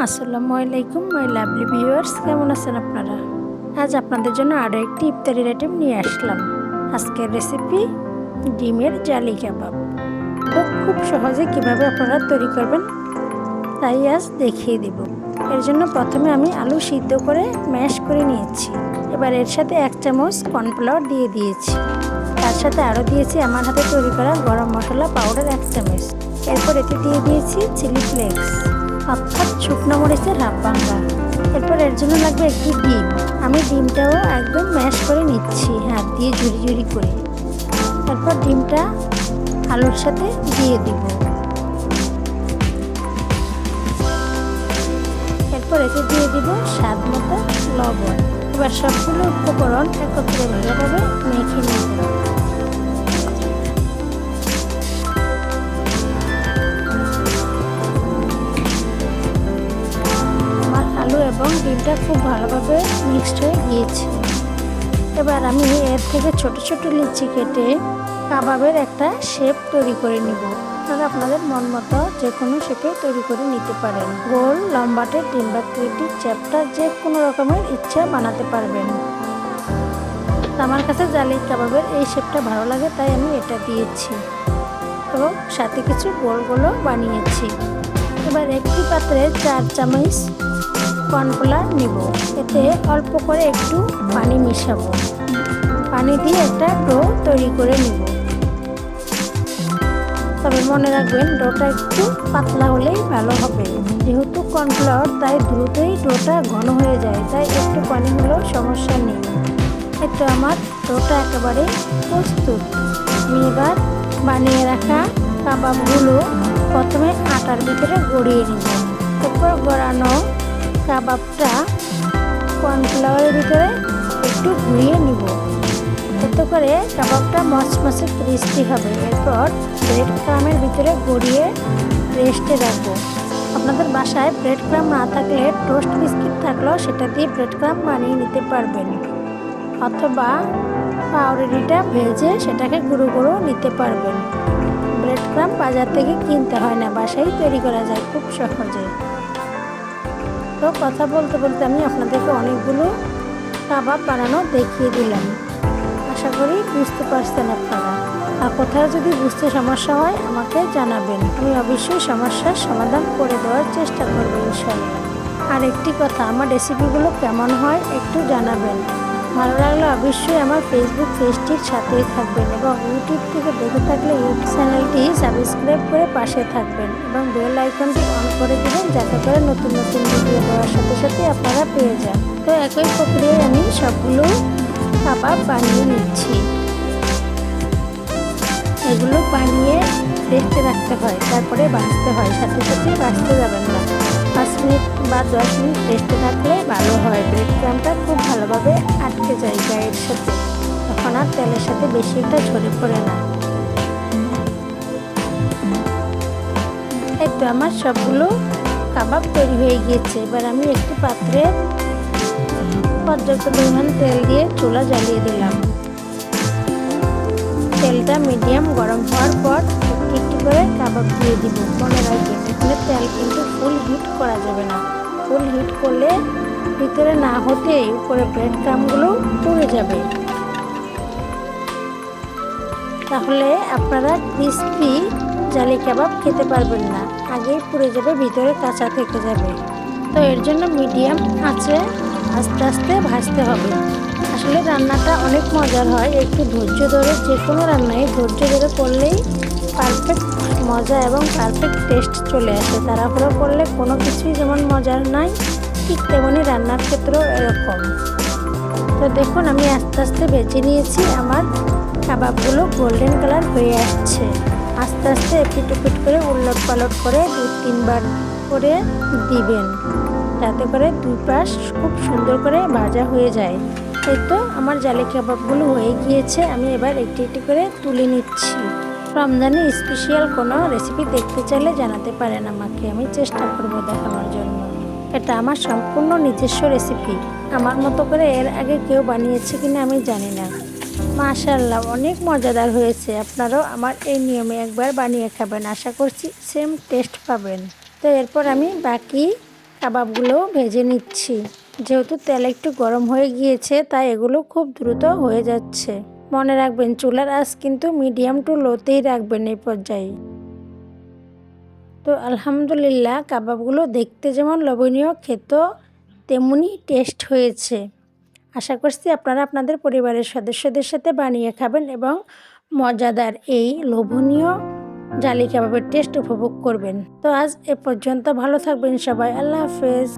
আসসালামু আলাইকুম my lovely viewers, কেমন আছেন আপনারা? আজ আপনাদের জন্য আরও একটি ইফতারির আইটেম নিয়ে আসলাম। আজকের রেসিপি ডিমের জালি কাবাব। তো খুব সহজে কিভাবে আপনারা তৈরি করবেন তাই আজ দেখিয়ে দেব। এর জন্য প্রথমে আমি আলু সিদ্ধ করে ম্যাশ করে নিয়েছি। এবার এর সাথে 1 চামচ কর্নফ্লাওয়ার দিয়ে দিয়েছি। তার সাথে আরও দিয়েছি আমার হাতে তৈরি করা গরম মশলা পাউডার 1 চামচ। এরপর এতে দিয়ে দিয়েছি চিলি ফ্লেক্স অর্থাৎ শুকনো মরিচের হাফ ভাঙা। এরপর এর জন্য লাগবে একটি ডিম। আমি ডিমটাও একদম ম্যাশ করে নিচ্ছি হাত দিয়ে ঝুরি ঝুরি করে। এরপর ডিমটা আলুর সাথে দিয়ে দিব। এরপর এতে দিয়ে দিব স্বাদ মতো লবণ। এবার সবগুলো উপকরণ একত্রে ভালোভাবে মেখে নিব। আলু এবং ডিমটা খুব ভালোভাবে মিক্সড হয়ে গিয়েছে। এবার আমি এর থেকে ছোট ছোট লিচি কেটে কাবাবের একটা শেপ তৈরি করে নিব। আপনারা আপনাদের মন মতো যে কোনো শেপে তৈরি করে নিতে পারেন। গোল, লম্বাটে, ডিম্বাকৃতির, চ্যাপ্টা, যে কোনো রকমের ইচ্ছা বানাতে পারবেন। আমার কাছে জালি কাবাবের এই শেপটা ভালো লাগে তাই আমি এটা দিয়েছি এবং সাথে কিছু গোলগুলো বানিয়েছি। এবার একটি পাত্রে 4 চামচ কর্নফ্লাওয়ার নিব। এতে অল্প করে একটু পানি মিশাবো। পানি দিয়ে একটা ডো তৈরি করে নিব। তবে মনে রাখবেন ডোটা একটু পাতলা হলেই ভালো হবে। যেহেতু কর্নফ্লাওয়ার তাই দ্রুতই ডোটা ঘন হয়ে যায়, তাই একটু পানি হলেও সমস্যা নেই। একটু আমার ডোটা একেবারে প্রস্তুত। আমি এবার বানিয়ে রাখা কাবাবগুলো প্রথমে আটার ভিতরে গড়িয়ে নিব। এরপর গড়ানো কাবাবটা কর্নফ্লাওয়ারের ভিতরে একটু ঘুরিয়ে নিব। এতে করে কাবাবটা মচমচে ক্রিস্পি হবে। এরপর ব্রেড ক্রামের ভিতরে গড়িয়ে রেস্টে রাখবো। আপনাদের বাসায় ব্রেড ক্রাম না থাকলে টোস্ট বিস্কিট থাকলেও সেটা দিয়ে ব্রেড ক্রাম বানিয়ে নিতে পারবেন, অথবা পাউরুটিটা ভেজে সেটাকে গুঁড়ো গুঁড়ো নিতে পারবেন। ব্রেড ক্রাম বাজার থেকে কিনতে হয় না, বাসায় তৈরি করা যায় খুব সহজে। তো কথা বলতে বলতে আমি আপনাদেরকে অনেকগুলো কাবাব বানানো দেখিয়ে দিলাম। আশা করি বুঝতে পারছেন আপনারা। আর কোথাও যদি বুঝতে সমস্যা হয় আমাকে জানাবেন, আমি অবশ্যই সমস্যার সমাধান করে দেওয়ার চেষ্টা করব ইনশাআল্লাহ। আর একটি কথা, আমার রেসিপিগুলো কেমন হয় একটু জানাবেন। ভালো লাগলে অবশ্যই আমার ফেসবুক পেজটির সাথেই থাকবেন এবং ইউটিউব থেকে দেখে থাকলে ইউটিউব চ্যানেলটি সাবস্ক্রাইব করে পাশে থাকবেন এবং বেল আইকনটি অন করে দেবেন, যাতে করে নতুন নতুন ভিডিও দেওয়ার সাথে সাথে আপনারা পেয়ে যান। তো একই প্রক্রিয়ায় আমি সবগুলো কাবাব বানিয়ে নিচ্ছি। এগুলো বানিয়ে রেস্টে রাখতে হয়, তারপরে ভাজতে হয়। সাথে সাথে ভাজতে যাবেন না, 5 মিনিট বা 10 মিনিট রেস্টে রাখলে ভালো হয়। ব্রেড ক্রামটা খুব ভালোভাবে আটকে যায় গায়ের সাথে, তখন আর তেলের সাথে বেশি একটা ঝরে পড়ে না। এই তো আমার সবগুলো কাবাব তৈরি হয়ে গিয়েছে। এবার আমি একটি পাত্রে পর্যাপ্ত পরিমাণ তেল দিয়ে চুলা জ্বালিয়ে দিলাম। তেলটা মিডিয়াম গরম হওয়ার পর একটু একটু করে কাবাব দিয়ে দিব। মনে রাখবেন এখানে তেল কিন্তু ফুল হিট করা যাবে না। ফুল হিট করলে ভিতরে না হতে উপরে ব্রেড ক্রামগুলো পুড়ে যাবে, তাহলে আপনারা ক্রিস্পি জালি কাবাব খেতে পারবেন না, আগেই পুড়ে যাবে, ভিতরে কাঁচা থেকে যাবে। তো এর জন্য মিডিয়াম আঁচে আস্তে আস্তে ভাজতে হবে। আসলে রান্নাটা অনেক মজার হয়, একটু ধৈর্য ধরে, যে কোনো রান্নায় ধৈর্য ধরে করলেই পারফেক্ট মজা এবং পারফেক্ট টেস্ট চলে আসে। তাড়াহুড়ো করলে কোনো কিছুই যেমন মজার নয়, ঠিক তেমনি রান্নার ক্ষেত্রেও এরকম। তো দেখুন আমি আস্তে আস্তে বেছে নিয়েছি। আমার কাবাবগুলো গোল্ডেন কালার হয়ে আসছে। আস্তে আস্তে এপিট ওপিট করে উলট পালট করে 2-3 বার করে দিবেন, যাতে করে দুই পাশ খুব সুন্দর করে ভাজা হয়ে যায়। এই তো আমার জালি কাবাবগুলো হয়ে গিয়েছে। আমি এবার একটি একটি করে তুলে নিচ্ছি। রমজানে স্পেশাল কোনো রেসিপি দেখতে চাইলে জানাতে পারেন আমাকে, আমি চেষ্টা করব দেখানোর জন্য। এটা আমার সম্পূর্ণ নিজস্ব রেসিপি, আমার মতো করে এর আগে কেউ বানিয়েছে কিনা আমি জানি না। মাশাআল্লাহ, অনেক মজাদার হয়েছে। আপনারাও আমার এই নিয়মে একবার বানিয়ে খাবেন, আশা করছি সেম টেস্ট পাবেন। তো এরপর আমি বাকি কাবাবগুলো ভেজে নিচ্ছি। যেহেতু তেল একটু গরম হয়ে গিয়েছে তাই এগুলো খুব দ্রুত হয়ে যাচ্ছে। মনে রাখবেন চুলার আঁচ কিন্তু মিডিয়াম টু লোতেই রাখবেন এই পর্যায়ে। তো আলহামদুলিল্লাহ কাবাবগুলো দেখতে যেমন লোভনীয়, খেতেও তেমনই টেস্ট হয়েছে। আশা করছি আপনারা আপনাদের পরিবারের সদস্যদের সাথে বানিয়ে খাবেন এবং মজাদার এই লোভনীয় জালি কাবাবের টেস্ট উপভোগ করবেন। তো আজ এ পর্যন্ত, ভালো থাকবেন সবাই। আল্লাহ হাফেজ।